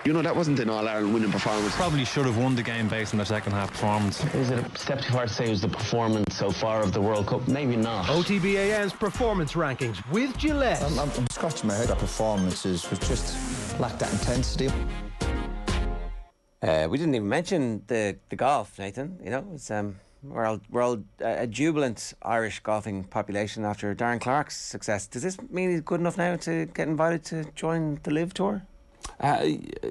You know, that wasn't an All-Ireland winning performance. Probably should have won the game based on their second half performance. Is it a step too far to say it was the performance so far of the World Cup? Maybe not. OTB AM's performance rankings with Gillette. I'm scratching my head. That performances was just lacked that intensity. We didn't even mention the golf, Nathan. You know, it's we're all a jubilant Irish golfing population after Darren Clarke's success. Does this mean he's good enough now to get invited to join the Live Tour?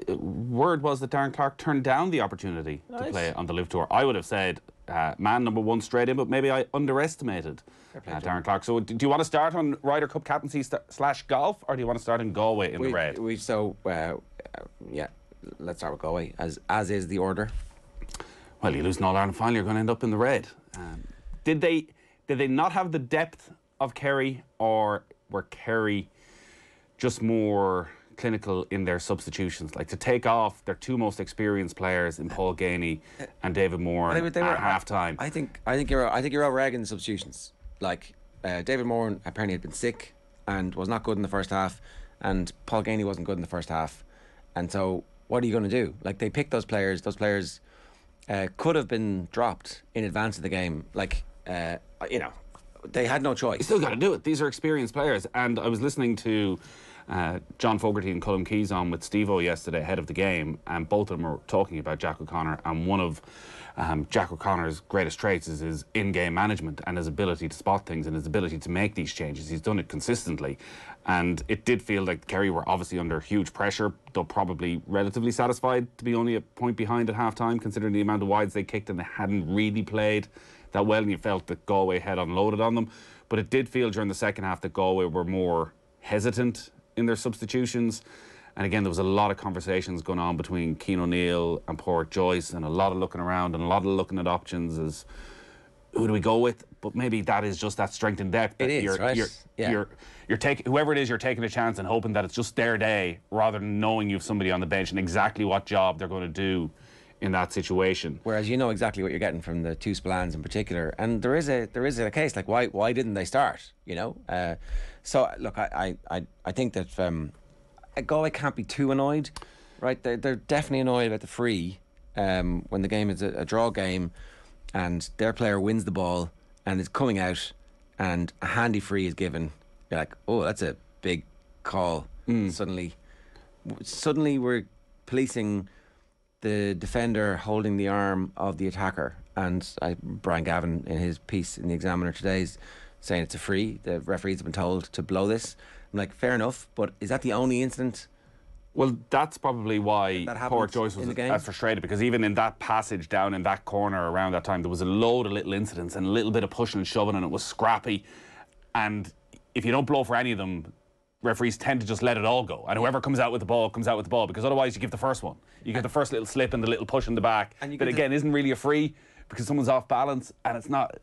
Word was that Darren Clarke turned down the opportunity to play on the Live Tour. I would have said man number one straight in, but maybe I underestimated Darren Clarke. So do you want to start on Ryder Cup captaincy / golf, or do you want to start in Galway in the red? Yeah, let's start with Galway, as is the order. Well, you lose an All-Ireland final, you're going to end up in the red. Did they not have the depth of Kerry, or were Kerry just more clinical in their substitutions, like to take off their two most experienced players in Paul Ganey and David Moore at half-time? I think you're outragging the substitutions. Like David Moore apparently had been sick and was not good in the first half, and Paul Ganey wasn't good in the first half, and so what are you going to do? Like, they picked those players. Those players could have been dropped in advance of the game. Like, you know, they had no choice. You still got to do it. These are experienced players, and I was listening to John Fogarty and Colm Keys on with Steve-O yesterday ahead of the game, and both of them were talking about Jack O'Connor, and one of Jack O'Connor's greatest traits is his in-game management and his ability to spot things and his ability to make these changes. He's done it consistently, and it did feel like Kerry were obviously under huge pressure, though probably relatively satisfied to be only a point behind at half-time, considering the amount of wides they kicked, and they hadn't really played that well, and you felt that Galway had unloaded on them. But it did feel during the second half that Galway were more hesitant in their substitutions, and again there was a lot of conversations going on between Cian O'Neill and Port Joyce, and a lot of looking around and a lot of looking at options as who do we go with. But maybe that is just that strength and depth. It is, right? You're taking whoever it is, you're taking a chance and hoping that it's just their day, rather than knowing you have somebody on the bench and exactly what job they're going to do in that situation. Whereas you know exactly what you're getting from the two Spillans in particular, and there is a case like why didn't they start? You know, so look, I think that Galway can't be too annoyed, right? They're definitely annoyed about the free when the game is a draw game, and their player wins the ball and is coming out, and a handy free is given. You're like, oh, that's a big call. Suddenly we're policing the defender holding the arm of the attacker, and Brian Gavin in his piece in the Examiner today is saying it's a free. The referees have been told to blow this. I'm like, fair enough, but is that the only incident? Well, that's probably why Port Joyce was frustrated, because even in that passage down in that corner around that time, there was a load of little incidents and a little bit of pushing and shoving, and it was scrappy. And if you don't blow for any of them, referees tend to just let it all go, and whoever comes out with the ball comes out with the ball, because otherwise you give the first one. You get the first little slip and the little push in the back that again isn't really a free because someone's off balance, and it's not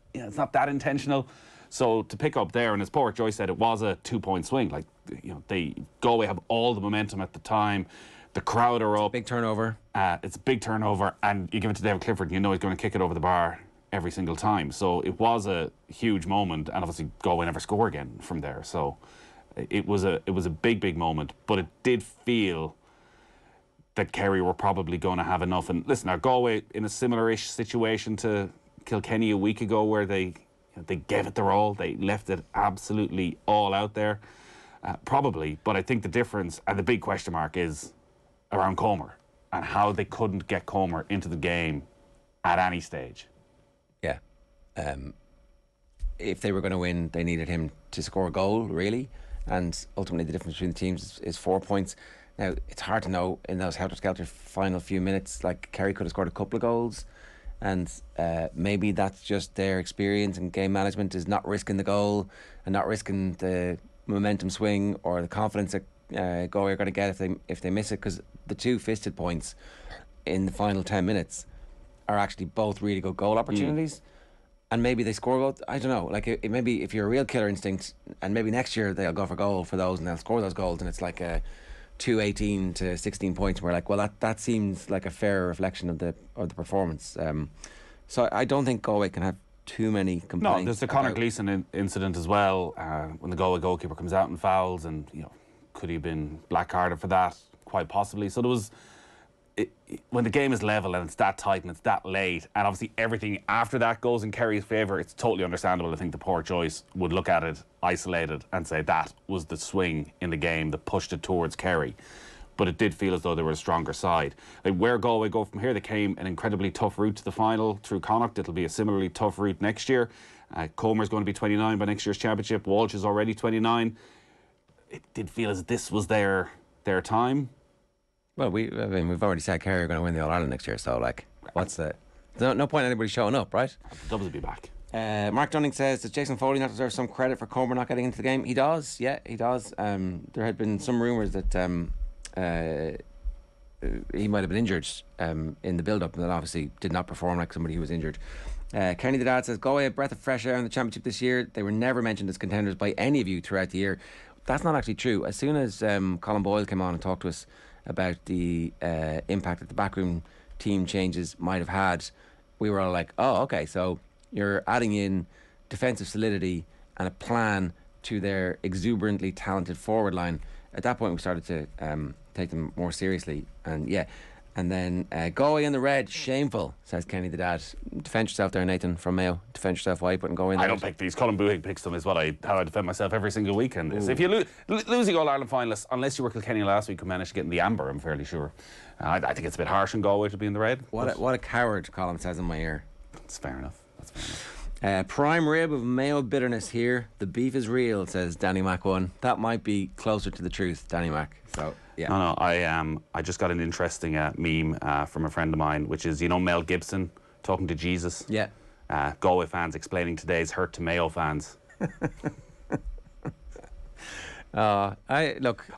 that intentional. So to pick up there, and as Port Joyce said, it was a 2-point swing. Like, you know, Galway have all the momentum at the time. The crowd are up. Big turnover. It's a big turnover, and you give it to David Clifford, and you know he's going to kick it over the bar every single time. So it was a huge moment, and obviously Galway never score again from there. So it was a big moment, but it did feel that Kerry were probably going to have enough. And listen, Galway in a similar-ish situation to Kilkenny a week ago, where they gave it their all. They left it absolutely all out there, probably. But I think the difference and the big question mark is around Comer and how they couldn't get Comer into the game at any stage. Yeah. If they were going to win, they needed him to score a goal, really. And ultimately the difference between the teams is 4 points. Now, it's hard to know in those helter-skelter final few minutes. Like, Kerry could have scored a couple of goals, and maybe that's just their experience and game management is not risking the goal and not risking the momentum swing or the confidence that Galway are going to get if they miss it, because the two fisted points in the final 10 minutes are actually both really good goal opportunities. And maybe they score goals. I don't know. Like, maybe if you're a real killer instinct, and maybe next year they'll go for goal for those and they'll score those goals, and it's like a 18 to 16 points. And we're like, well, that seems like a fair reflection of the performance. So I don't think Galway can have too many complaints. No, there's the Conor Gleeson incident as well, when the Galway goalkeeper comes out and fouls, and could he have been black carded for that? Quite possibly. So there was when the game is level and it's that tight and it's that late, and obviously everything after that goes in Kerry's favour, it's totally understandable. I think the poor Joyce would look at it isolated and say that was the swing in the game that pushed it towards Kerry. But it did feel as though they were a stronger side. Like, where Galway go from here, they came an incredibly tough route to the final through Connacht. It'll be a similarly tough route next year. Comer's going to be 29 by next year's championship. Walsh is already 29. It did feel as if this was their time. Well, we've already said Kerry are going to win the All-Ireland next year, so, like, what's the... There's no point in anybody showing up, right? The Dubs will be back. Mark Dunning says, does Jason Foley not deserve some credit for Comer not getting into the game? He does, yeah, he does. There had been some rumours that he might have been injured in the build-up, and then obviously did not perform like somebody who was injured. Kenny the Dad says, Galway a breath of fresh air in the championship this year. They were never mentioned as contenders by any of you throughout the year. That's not actually true. As soon as Colin Boyle came on and talked to us about the impact that the backroom team changes might have had, we were all like, oh, okay, so you're adding in defensive solidity and a plan to their exuberantly talented forward line. At that point we started to take them more seriously, and yeah. And then Galway in the red, shameful, says Kenny the Dad. Defend yourself there, Nathan, from Mayo. Defend yourself. Why are you putting Galway in there? I don't pick these. Colin Buig picks them, is how I defend myself every single weekend. So if you losing All-Ireland finalists, unless you were Kilkenny last week, who managed to get in the amber, I'm fairly sure. I think it's a bit harsh on Galway to be in the red. What a coward, Colin says in my ear. That's fair enough. That's fair enough. Prime rib of Mayo bitterness here. The beef is real, says Danny Mac 1. That might be closer to the truth, Danny Mac. So yeah. No, I just got an interesting meme from a friend of mine, which is, you know, Mel Gibson talking to Jesus. Yeah. Galway fans explaining today's hurt to Mayo fans. I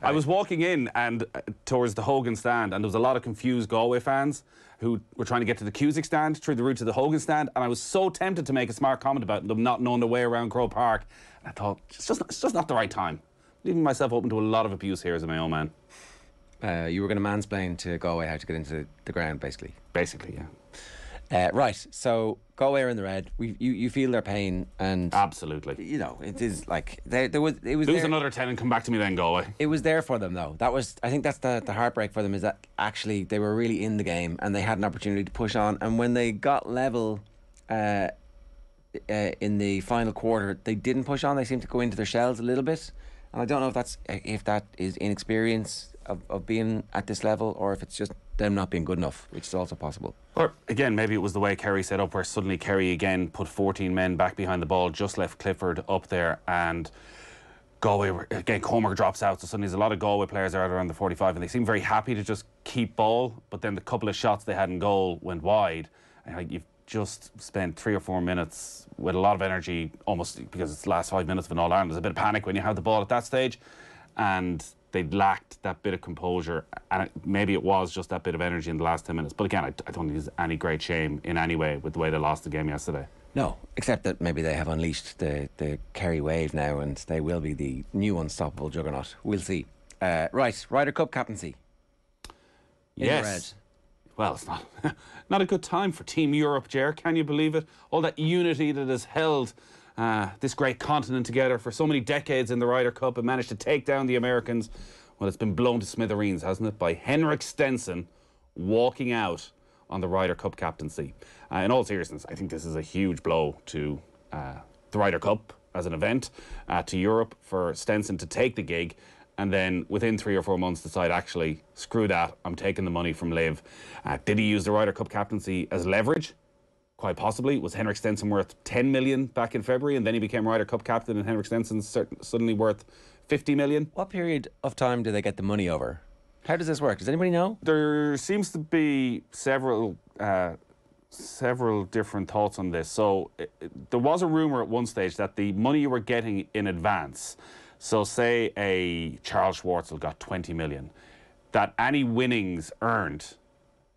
was walking in and towards the Hogan stand, and there was a lot of confused Galway fans who were trying to get to the Cusick stand through the route to the Hogan stand, and I was so tempted to make a smart comment about them not knowing the way around Crow Park. And I thought, it's just not the right time. Leaving myself open to a lot of abuse here as a Mayo man. You were going to mansplain to Galway how to get into the ground, basically. Basically, yeah. Right, so Galway are in the red. You feel their pain, and absolutely, you know, it is like it was. Lose there. Another 10 and come back to me then, Galway. It was there for them though. I think that's the heartbreak for them, is that actually they were really in the game and they had an opportunity to push on. And when they got level in the final quarter, they didn't push on. They seemed to go into their shells a little bit. And I don't know if that is inexperience of being at this level, or if it's just them not being good enough, which is also possible. Or again, maybe it was the way Kerry set up, where suddenly Kerry again put 14 men back behind the ball, just left Clifford up there, and Galway, again, Comer drops out, so suddenly there's a lot of Galway players out around the 45, and they seem very happy to just keep ball, but then the couple of shots they had in goal went wide, and you've just spent 3 or 4 minutes with a lot of energy, almost because it's the last 5 minutes of an All-Ireland. There's a bit of panic when you have the ball at that stage, and they lacked that bit of composure, and maybe it was just that bit of energy in the last 10 minutes. But again, I don't think there's any great shame in any way with the way they lost the game yesterday. No, except that maybe they have unleashed the Kerry wave now, and they will be the new unstoppable juggernaut. We'll see. Right, Ryder Cup captaincy. Yes. Well, it's not a good time for Team Europe, Ger. Can you believe it? All that unity that has held this great continent together for so many decades in the Ryder Cup and managed to take down the Americans. Well, it's been blown to smithereens, hasn't it, by Henrik Stenson walking out on the Ryder Cup captaincy. In all seriousness, I think this is a huge blow to the Ryder Cup as an event, to Europe, for Stenson to take the gig and then within 3 or 4 months decide, actually, screw that, I'm taking the money from Liv. Did he use the Ryder Cup captaincy as leverage? Quite possibly. Was Henrik Stenson worth 10 million back in February, and then he became Ryder Cup captain, and Henrik Stenson's suddenly worth 50 million? What period of time do they get the money over? How does this work? Does anybody know? There seems to be several different thoughts on this. So there was a rumour at one stage that the money you were getting in advance, so say a Charles Schwartzel got 20 million, that any winnings earned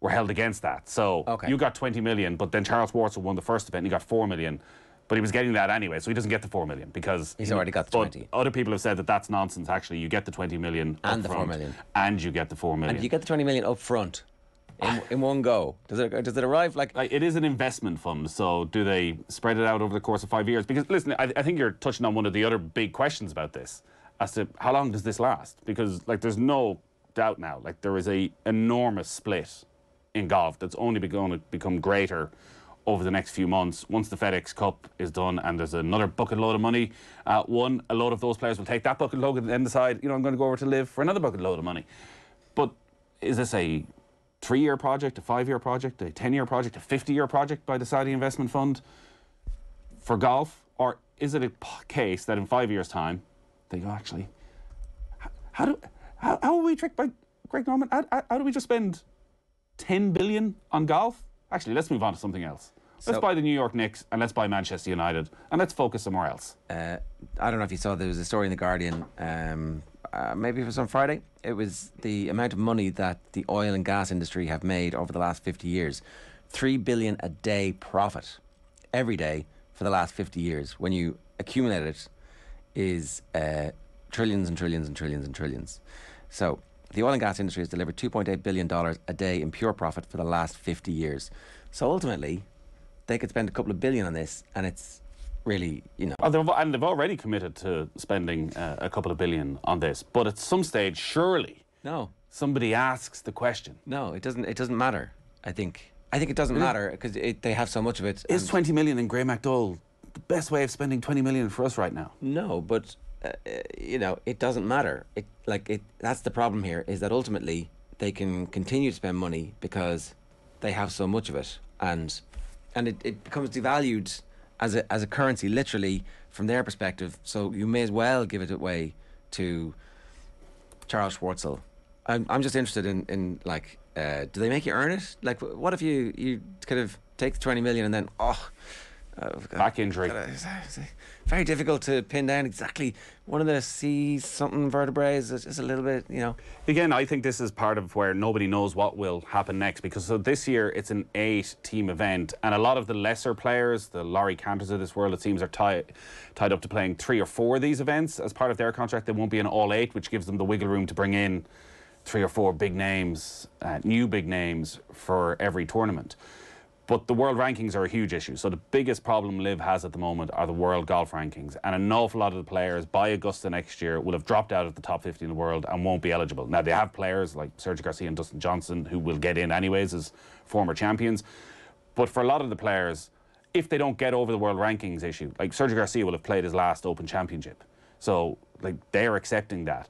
were held against that. So you got 20 million, but then Charles Schwartzel won the first event and he got 4 million. But he was getting that anyway, so he doesn't get the 4 million because he's already got the 20. Other people have said that that's nonsense. Actually, you get the 20 million and the 4 million, and you get the 4 million. And you get the 20 million up front in one go. Does it arrive like it is an investment fund? So do they spread it out over the course of 5 years? Because listen, I think you're touching on one of the other big questions about this, as to how long does this last? Because there's no doubt now, there is a enormous split in golf that's only going to become greater over the next few months. Once the FedEx Cup is done and there's another bucket load of money won, a load of those players will take that bucket load and then decide, you know, I'm going to go over to live for another bucket load of money. But is this a 3-year project, a 5-year project, a 10-year project, a 50-year project by the Saudi Investment Fund for golf? Or is it a case that in 5 years' time, they go, actually, how will we trick by Greg Norman? How do we just spend 10 billion on golf? Actually, let's move on to something else. Let's buy the New York Knicks and let's buy Manchester United and let's focus somewhere else. I don't know if you saw, there was a story in The Guardian, maybe it was on Friday. It was the amount of money that the oil and gas industry have made over the last 50 years. 3 billion a day profit every day for the last 50 years. When you accumulate it, is trillions and trillions and trillions and trillions. So the oil and gas industry has delivered $2.8 billion a day in pure profit for the last 50 years. So ultimately, they could spend a couple of billion on this, and it's really, you know. And they've already committed to spending a couple of billion on this. But at some stage, surely, somebody asks the question. No, it doesn't matter. I think it doesn't matter because they have so much of it. Is 20 million in Grey McDowell the best way of spending 20 million for us right now? No, but you know, it doesn't matter. That's the problem here, is that ultimately they can continue to spend money because they have so much of it, and it becomes devalued as a currency, literally, from their perspective. So you may as well give it away to Charles Schwartzel. I'm just interested in like, do they make you earn it? Like, what if you kind of take the 20 million and then back injury? Very difficult to pin down exactly. One of the something vertebrae is just a little bit, you know. Again, I think this is part of where nobody knows what will happen next, because so this year it's an 8-team event, and a lot of the lesser players, the Laurie Cantors of this world, it seems, are tied up to playing 3 or 4 of these events as part of their contract. They won't be in all 8, which gives them the wiggle room to bring in 3 or 4 big names, new big names for every tournament. But the world rankings are a huge issue. So the biggest problem Liv has at the moment are the world golf rankings. And an awful lot of the players by Augusta next year will have dropped out of the top 50 in the world and won't be eligible. Now, they have players like Sergio Garcia and Dustin Johnson who will get in anyways as former champions. But for a lot of the players, if they don't get over the world rankings issue, like Sergio Garcia will have played his last Open Championship. So, like, they're accepting that.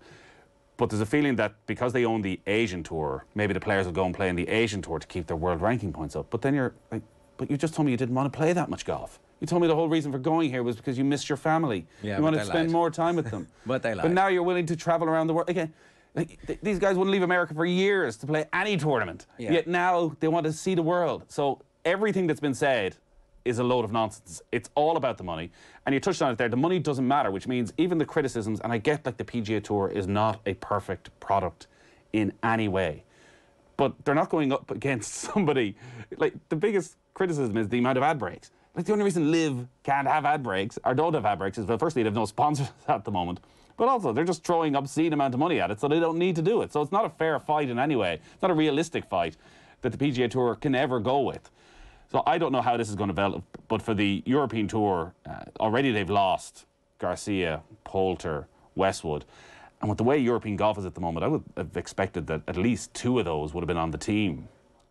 But there's a feeling that because they own the Asian Tour, maybe the players will go and play in the Asian Tour to keep their world ranking points up. But then you're like, but you just told me you didn't want to play that much golf. You told me the whole reason for going here was because you missed your family. Yeah, you wanted to spend more time with them. But they lied. But now you're willing to travel around the world. Again, like, these guys wouldn't leave America for years to play any tournament. Yeah. Yet now they want to see the world. So everything that's been said is a load of nonsense. It's all about the money. And you touched on it there, the money doesn't matter, which means even the criticisms, and I get like the PGA Tour is not a perfect product in any way, but they're not going up against somebody, like the biggest criticism is the amount of ad breaks. Like the only reason Liv can't have ad breaks, or don't have ad breaks, is, well, firstly, they have no sponsors at the moment, but also they're just throwing obscene amount of money at it, so they don't need to do it. So it's not a fair fight in any way. It's not a realistic fight that the PGA Tour can ever go with. So I don't know how this is going to develop, but for the European Tour, already they've lost Garcia, Poulter, Westwood. And with the way European golf is at the moment, I would have expected that at least 2 of those would have been on the team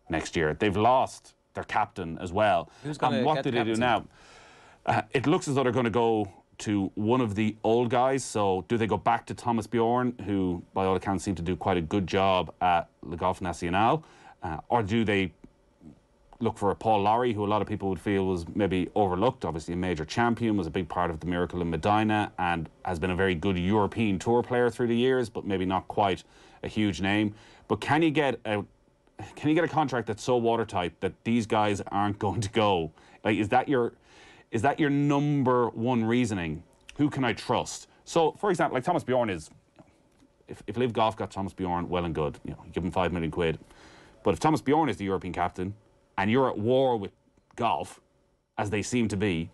next year. They've lost their captain as well. Who's going to what do they do now? It looks as though they're going to go to one of the old guys. So do they go back to Thomas Bjorn, who by all accounts seemed to do quite a good job at Le Golf National, or do they look for a Paul Lawrie, who a lot of people would feel was maybe overlooked, obviously a major champion, was a big part of the Miracle in Medina, and has been a very good European Tour player through the years, but maybe not quite a huge name. But can you get a contract that's so watertight that these guys aren't going to go? Like, is that your number one reasoning? Who can I trust? So, for example, like Thomas Bjorn is, if Liv Golf got Thomas Bjorn, well and good, you know, you give him £5 million. But if Thomas Bjorn is the European captain, and you're at war with golf, as they seem to be,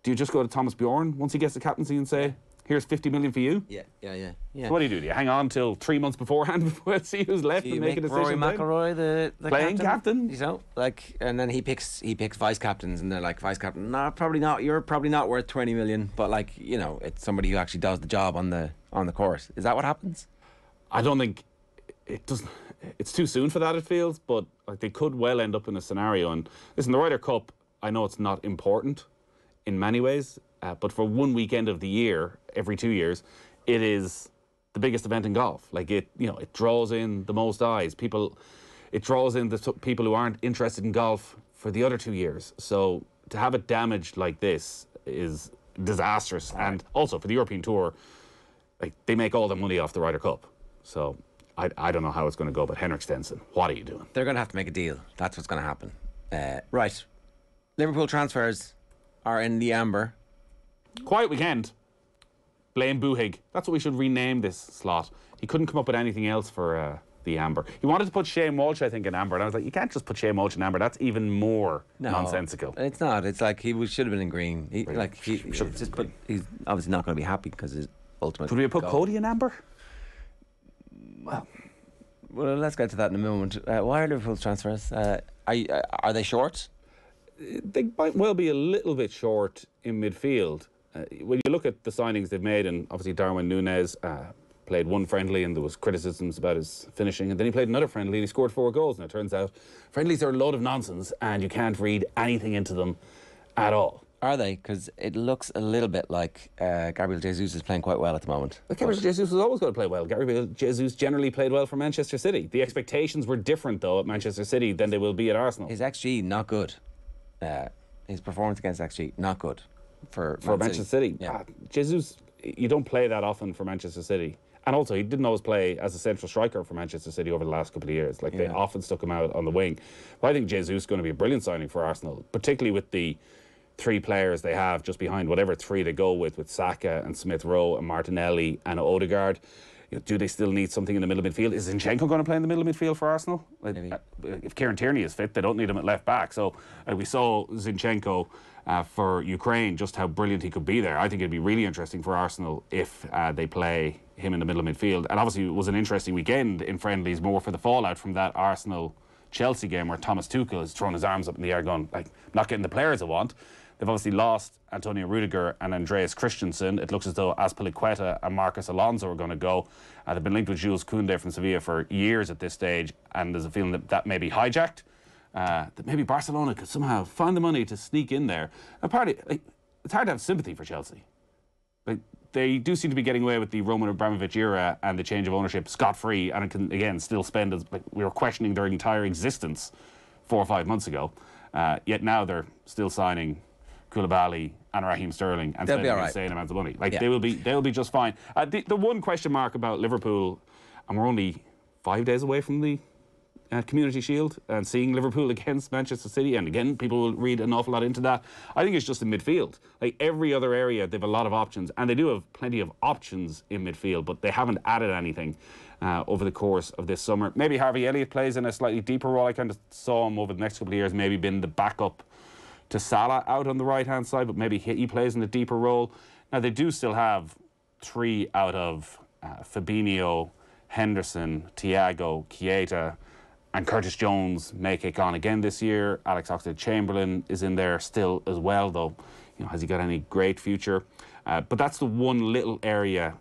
do you just go to Thomas Bjorn once he gets the captaincy and say, here's 50 million for you? Yeah. So what do? Do you hang on till 3 months beforehand before see who's left and make a decision? Rory McIlroy the playing captain? You know, like, and then he picks vice captains, and they're like, vice captain, no, probably not. You're probably not worth 20 million, but like, you know, it's somebody who actually does the job on the course. Is that what happens? I don't think it doesn't. it's too soon for that, it feels, but like they could well end up in a scenario. And listen, the Ryder Cup, I know it's not important in many ways, but for one weekend of the year, every 2 years, it is the biggest event in golf. Like it draws in the most eyes. It draws in the people who aren't interested in golf for the other 2 years. So to have it damaged like this is disastrous. And also for the European Tour, like they make all their money off the Ryder Cup. So I don't know how it's going to go, but Henrik Stenson, what are you doing? They're going to have to make a deal. That's what's going to happen. Right. Liverpool transfers are in the amber. Quiet weekend. Blame Buhig. That's what we should rename this slot. He couldn't come up with anything else for the amber. He wanted to put Shane Walsh, I think, in amber, and I was like, you can't just put Shane Walsh in amber. That's even more nonsensical. It's not. It's like he should have been in green. He's obviously not going to be happy because his ultimate. Could we have put goal. CODY in amber? Well, let's get to that in a moment. Why are Liverpool's transfers? Are they short? They might well be a little bit short in midfield. When you look at the signings they've made, and obviously Darwin Núñez played one friendly and there was criticisms about his finishing, and then he played another friendly and he scored 4 goals. And it turns out friendlies are a load of nonsense and you can't read anything into them at all. Are they? Because it looks a little bit like Gabriel Jesus is playing quite well at the moment. But Gabriel Jesus was always going to play well. Gabriel Jesus generally played well for Manchester City. The expectations were different, though, at Manchester City than they will be at Arsenal. His XG, not good. His performance against XG, not good. For Manchester City. Yeah. Jesus, you don't play that often for Manchester City. And also, he didn't always play as a central striker for Manchester City over the last couple of years. Like, they often stuck him out on the wing. But I think Jesus is going to be a brilliant signing for Arsenal, particularly with the 3 players they have just behind whatever 3 they go with Saka and Smith Rowe and Martinelli and Odegaard. Do they still need something in the middle of midfield? Is Zinchenko going to play in the middle of midfield for Arsenal? Maybe. If Kieran Tierney is fit, they don't need him at left back. So we saw Zinchenko for Ukraine, just how brilliant he could be there. I think it'd be really interesting for Arsenal if they play him in the middle of midfield. And obviously it was an interesting weekend in friendlies, more for the fallout from that Arsenal-Chelsea game where Thomas Tuchel has thrown his arms up in the air going, like, I'm not getting the players I want. They've obviously lost Antonio Rudiger and Andreas Christensen. It looks as though Azpilicueta and Marcus Alonso are going to go. They've been linked with Jules Koundé from Sevilla for years at this stage, and there's a feeling that may be hijacked. That maybe Barcelona could somehow find the money to sneak in there. Apparently, it's hard to have sympathy for Chelsea. Like, they do seem to be getting away with the Roman Abramovich era and the change of ownership scot-free, and it can, again, still spend as we were questioning their entire existence 4 or 5 months ago. Yet now they're still signing Koulibaly and Raheem Sterling and spending insane amounts of money. Like, they'll be just fine. The one question mark about Liverpool, and we're only 5 days away from the Community Shield and seeing Liverpool against Manchester City, and again, people will read an awful lot into that. I think it's just in midfield. Like every other area, they have a lot of options, and they do have plenty of options in midfield, but they haven't added anything over the course of this summer. Maybe Harvey Elliott plays in a slightly deeper role. I kind of saw him over the next couple of years, maybe been the backup to Salah out on the right-hand side, but maybe he plays in a deeper role. Now, they do still have 3 out of Fabinho, Henderson, Thiago, Keita, and Curtis Jones may kick on again this year. Alex Oxlade-Chamberlain is in there still as well, though. Has he got any great future? But that's the one little area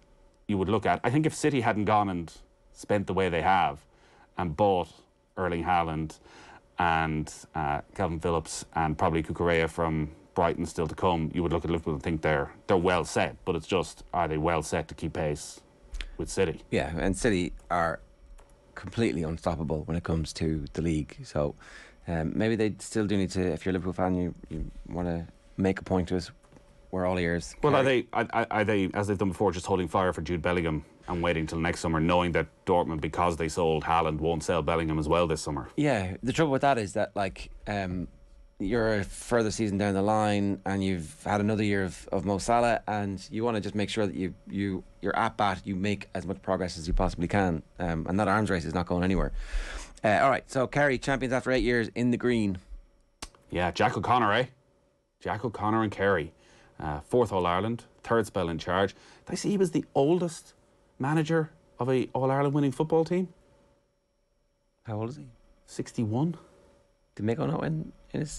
you would look at. I think if City hadn't gone and spent the way they have and bought Erling Haaland and Calvin Phillips and probably Cucurella from Brighton still to come, you would look at Liverpool and think they're well set. But it's just, are they well set to keep pace with City? Yeah, and City are completely unstoppable when it comes to the league. So maybe they still do need to, if you're a Liverpool fan, you want to make a point to us, we're all ears. Well, are they, as they've done before, just holding fire for Jude Bellingham and waiting till next summer, knowing that Dortmund, because they sold Haaland, won't sell Bellingham as well this summer? Yeah, the trouble with that is that, like, you're a further season down the line and you've had another year of Mo Salah, and you want to just make sure that you're at bat, you make as much progress as you possibly can, and that arms race is not going anywhere. All right, so Kerry, champions after 8 years in the green. Yeah, Jack O'Connor, eh? Jack O'Connor and Kerry. 4th All-Ireland, 3rd spell in charge. Did I see he was the oldest manager of a All-Ireland winning football team? How old is he? 61. Did Mako not win?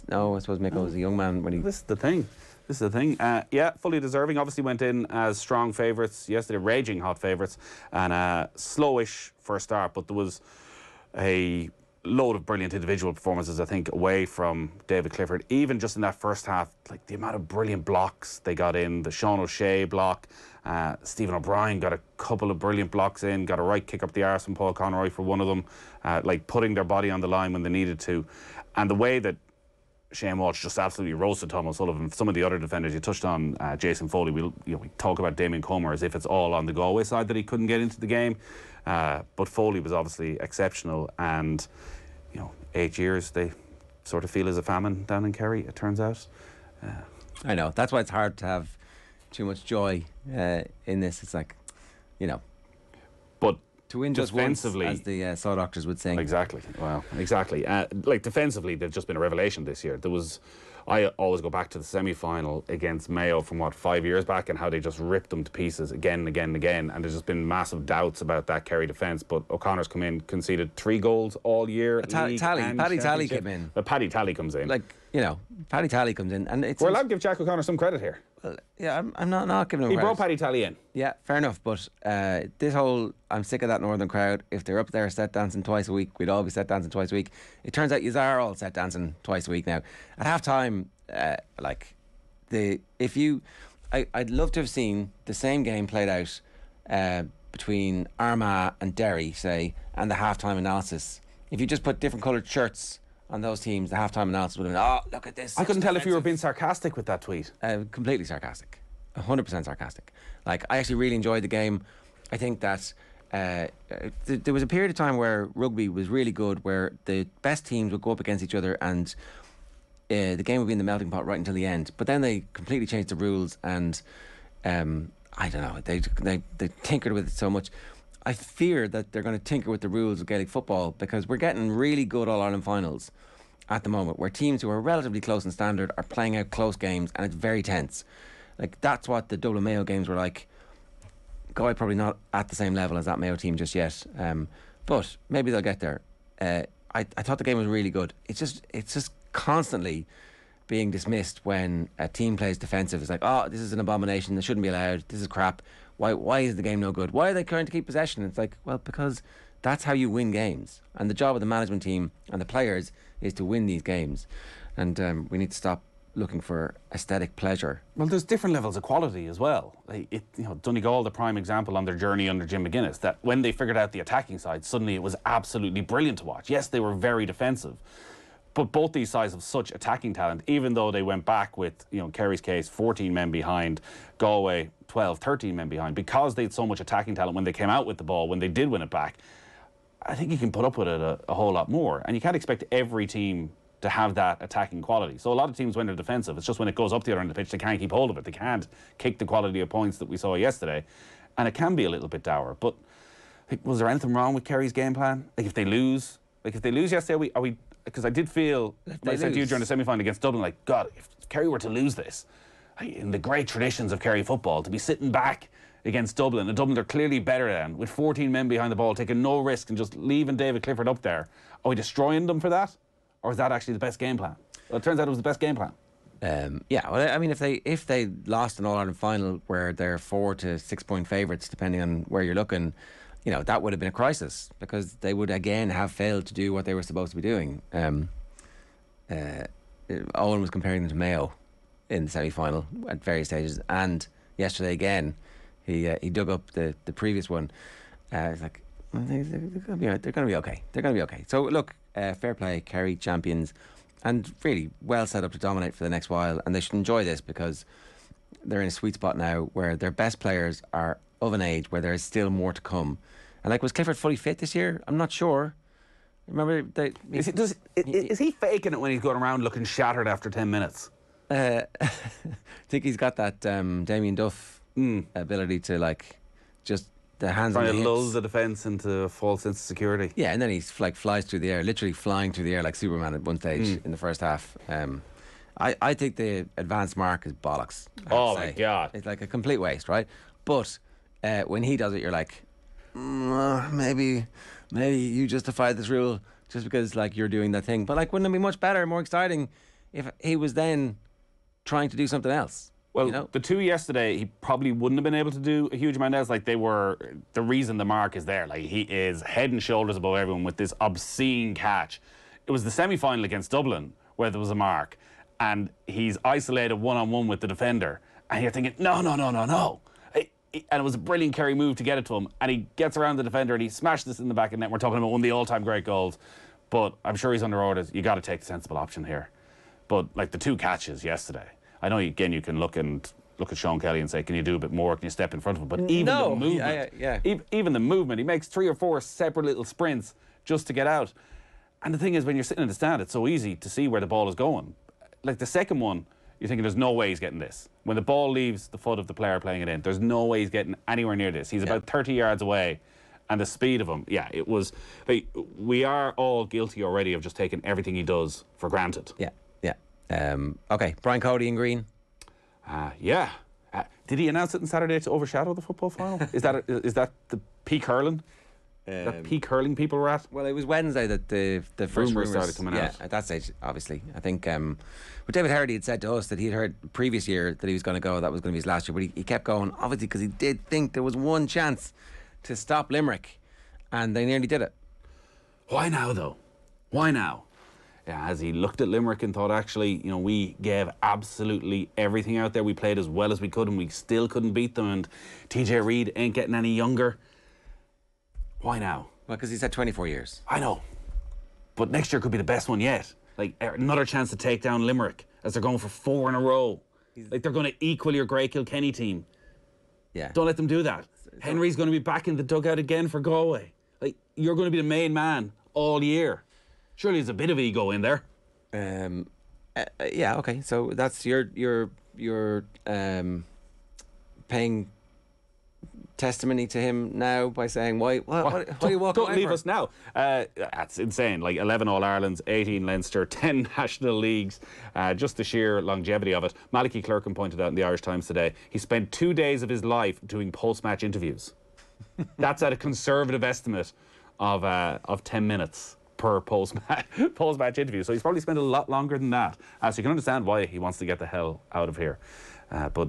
No, I suppose Mako was a young man when he... This is the thing. Yeah, fully deserving. Obviously went in as strong favourites yesterday, raging hot favourites, and slowish for a start, but there was a load of brilliant individual performances, I think, away from David Clifford. Even just in that first half, like the amount of brilliant blocks they got in, the Sean O'Shea block, Stephen O'Brien got a couple of brilliant blocks in, got a right kick up the arse from Paul Conroy for one of them, like putting their body on the line when they needed to. And the way that Shane Walsh just absolutely roasted Tom O'Sullivan. Some of the other defenders you touched on, Jason Foley. We talk about Damien Comer as if it's all on the Galway side that he couldn't get into the game, but Foley was obviously exceptional. And 8 years they sort of feel as a famine down in Kerry. It turns out. I know, that's why it's hard to have too much joy in this. It's like, but to win just once, as the Saw Doctors would sing. Exactly. Well, exactly. Like defensively, they've just been a revelation this year. I always go back to the semi-final against Mayo from 5 years back, and how they just ripped them to pieces again and again and again. And there's just been massive doubts about that Kerry defence. But O'Connor's come in, conceded 3 goals all year. Paddy Tally came in. But Paddy Tally comes in. Paddy Tally comes in, and it's. We're allowed to give Jack O'Connor some credit here. Well, yeah, I'm not giving him. He credit. brought Paddy Tally in. Yeah, fair enough. But this whole, I'm sick of that Northern crowd. If they're up there set dancing twice a week, we'd all be set dancing twice a week. It turns out you are all set dancing twice a week now. At half time, I'd love to have seen the same game played out between Armagh and Derry, say, and the half-time analysis. If you just put different coloured shirts on those teams, the half-time analysis would have been, oh, look at this. I couldn't tell if you were being sarcastic with that tweet. Completely sarcastic. 100% sarcastic. I actually really enjoyed the game. I think that there was a period of time where rugby was really good, where the best teams would go up against each other and the game would be in the melting pot right until the end. But then they completely changed the rules, and I don't know, they tinkered with it so much. I fear that they're going to tinker with the rules of Gaelic football, because we're getting really good All-Ireland finals at the moment, where teams who are relatively close in standard are playing out close games, and it's very tense. That's what the Dublin Mayo games were like. Galway probably not at the same level as that Mayo team just yet, but maybe they'll get there. I thought the game was really good. It's just constantly being dismissed when a team plays defensive. It's like, oh, this is an abomination, this shouldn't be allowed, this is crap, why is the game no good, why are they trying to keep possession? It's like, well, because that's how you win games, and the job of the management team and the players is to win these games, and we need to stop looking for aesthetic pleasure. Well, there's different levels of quality as well. Donegal, the prime example on their journey under Jim McGuinness, that when they figured out the attacking side, suddenly it was absolutely brilliant to watch. Yes, they were very defensive, but both these sides have such attacking talent, even though they went back with, Kerry's case, 14 men behind, Galway 12, 13 men behind, because they had so much attacking talent when they came out with the ball, when they did win it back. I think you can put up with it a whole lot more, and you can't expect every team to have that attacking quality. So a lot of teams, when they're defensive, it's just when it goes up the other end of the pitch, they can't keep hold of it. They can't kick the quality of points that we saw yesterday, and it can be a little bit dour. But was there anything wrong with Kerry's game plan? If they lose yesterday, are we? Because I did feel, when I said to you during the semi-final against Dublin, God, if Kerry were to lose this, in the great traditions of Kerry football, to be sitting back against Dublin, and Dublin are clearly better than, with 14 men behind the ball, taking no risk and just leaving David Clifford up there, are we destroying them for that? Or is that actually the best game plan? Well, it turns out it was the best game plan. Yeah, well, I mean, if they lost an All-Ireland final where they're 4 to 6 point favourites, depending on where you're looking, that would have been a crisis, because they would again have failed to do what they were supposed to be doing. Owen was comparing them to Mayo in the semi-final at various stages, and yesterday again he dug up the previous one. It's like, they're going to be okay. They're going to be okay. So look, fair play, Kerry champions, and really well set up to dominate for the next while, and they should enjoy this, because they're in a sweet spot now where their best players are of an age where there is still more to come. And was Clifford fully fit this year? I'm not sure. Remember, is he faking it when he's going around looking shattered after 10 minutes? I think he's got that Damien Duff ability to just the hands on the hips. Trying to lull the defence into a false sense of security. Yeah, and then he's flies through the air, literally flying through the air like Superman at one stage in the first half. I think the advanced mark is bollocks. Oh my God. It's like a complete waste, right? But when he does it, you're like, maybe you justify this rule just because you're doing that thing. But wouldn't it be much better, more exciting if he was then trying to do something else? Well, you know? the two yesterday, he probably wouldn't have been able to do a huge amount else. Like, they were, the reason the mark is there, like, he is head and shoulders above everyone with this obscene catch. It was the semi-final against Dublin where there was a mark, and he's isolated one-on-one with the defender, and you're thinking, no. And it was a brilliant Kerry move to get it to him, and he gets around the defender and he smashed this in the back of the net. We're talking about one of the all-time great goals, but I'm sure he's under orders. You got to take the sensible option here. But like the two catches yesterday, I know again you can look at Sean Kelly and say, can you do a bit more? Can you step in front of him? But even the movement, even the movement, he makes 3 or 4 separate little sprints just to get out. And the thing is, when you're sitting in the stand, it's so easy to see where the ball is going. Like the second one, you're thinking there's no way he's getting this. When the ball leaves the foot of the player playing it in, there's no way he's getting anywhere near this. He's about 30 yards away, and the speed of him, it was... Like, we are all guilty already of just taking everything he does for granted. Okay, Brian Cody in green. Did he announce it on Saturday to overshadow the football final? Is that the peak hurling? That peak hurling people were at? Well, it was Wednesday that the first rumours started coming out. Yeah, at that stage, obviously. I think but David Hardy had said to us that he'd heard the previous year that he was going to go, that was going to be his last year, but he kept going, obviously, because he did think there was one chance to stop Limerick, and they nearly did it. Why now, though? Why now? Yeah, as he looked at Limerick and thought, actually, we gave absolutely everything out there. We played as well as we could, and we still couldn't beat them, and TJ Reid ain't getting any younger. Why now? Well, because he's had 24 years. I know. But next year could be the best one yet. Like, another chance to take down Limerick as they're going for 4 in a row. Like, they're going to equal your Grey Kilkenny team. Yeah. Don't let them do that. Henry's going to be back in the dugout again for Galway. Like, you're going to be the main man all year. Surely there's a bit of ego in there. Yeah, okay. So that's you're paying testimony to him now by saying why are you walking away? Don't leave us now. That's insane. Like 11 All-Irelands, 18 Leinster, 10 National Leagues, just the sheer longevity of it. Malachy Clerkin pointed out in the Irish Times today, he spent 2 days of his life doing post-match interviews. That's at a conservative estimate of 10 minutes per post-match interview. So he's probably spent a lot longer than that. So you can understand why he wants to get the hell out of here. But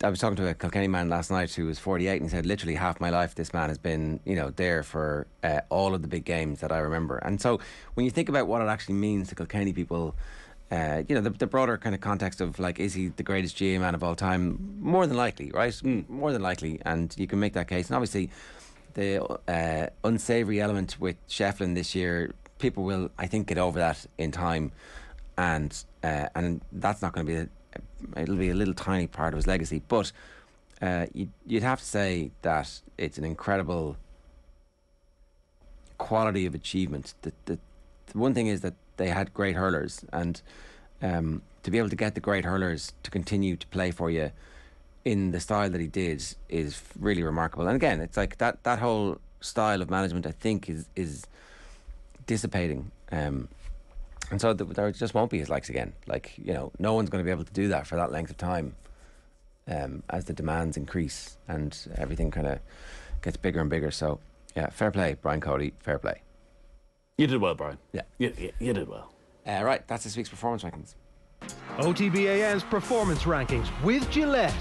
I was talking to a Kilkenny man last night who was 48, and he said, literally half my life this man has been, there for all of the big games that I remember. And so when you think about what it actually means to Kilkenny people, the broader kind of context of, like, is he the greatest GA man of all time? More than likely, right? More than likely. And you can make that case. And obviously, the unsavoury element with Shefflin this year, people will, I think, get over that in time. And that's not going to be it'll be a little tiny part of his legacy, but you'd have to say that it's an incredible quality of achievement. The one thing is that they had great hurlers, and to be able to get the great hurlers to continue to play for you in the style that he did is really remarkable. And again, it's like that whole style of management, I think, is dissipating. And so there just won't be his likes again. Like, no one's going to be able to do that for that length of time as the demands increase and everything kind of gets bigger and bigger. So, yeah, fair play, Brian Cody, fair play. You did well, Brian. Yeah. You did well. Right, that's this week's Performance Rankings. OTB AM's Performance Rankings with Gillette.